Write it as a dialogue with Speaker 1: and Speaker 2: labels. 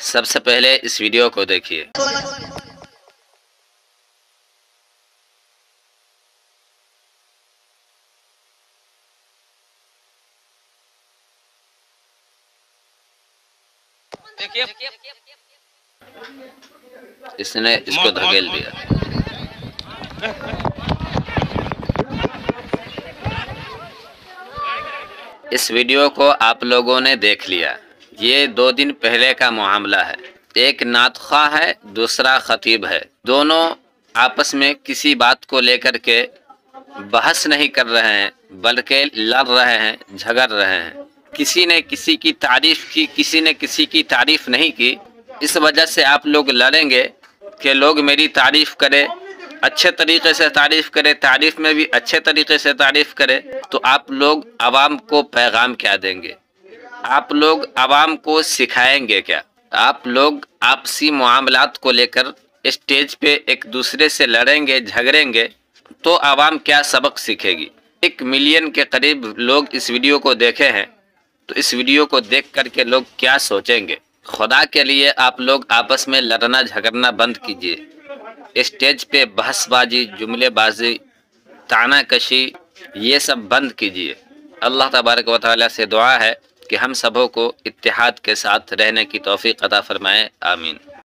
Speaker 1: سب سے پہلے اس ویڈیو کو دیکھیے۔ اس نے اس کو دھکیل دیا۔ اس ویڈیو کو آپ لوگوں نے دیکھ لیا۔ یہ 2 دن پہلے کا معاملہ ہے۔ ایک نعت خواہ ہے، دوسرا خطیب ہے۔ دونوں آپس میں کسی بات کو لے کر کے بحث نہیں کر رہے ہیں، بلکہ لڑ رہے ہیں، جھگڑ رہے ہیں۔ کسی نے کسی کی تعریف کی، کسی نے کسی کی تعریف نہیں کی۔ اس وجہ سے آپ لوگ لڑیں گے کہ لوگ میری تعریف کرے، اچھے طریقے سے تعریف کرے، تعریف میں بھی اچھے طریقے سے تعریف کرے، تو آپ لوگ عوام کو پیغام کیا دیں گے؟ آپ لوگ عوام کو سکھائیں گے کیا؟ آپ لوگ آپسی معاملات کو لے کر اسٹیج پہ ایک دوسرے سے لڑیں گے، جھگڑیں گے، تو عوام کیا سبق سیکھے گی؟ 1 ملین کے قریب لوگ اس ویڈیو کو دیکھے ہیں، تو اس ویڈیو کو دیکھ کر کے لوگ کیا سوچیں گے؟ خدا کے لیے آپ لوگ آپس میں لڑنا جھگڑنا بند کیجیے۔ اسٹیج پہ بحث بازی، جملے بازی، طعنہ کشی، یہ سب بند کیجیے۔ اللہ تبارک و تعالیٰ سے دعا ہے کہ ہم سبوں کو اتحاد کے ساتھ رہنے کی توفیق عطا فرمائے۔ آمین۔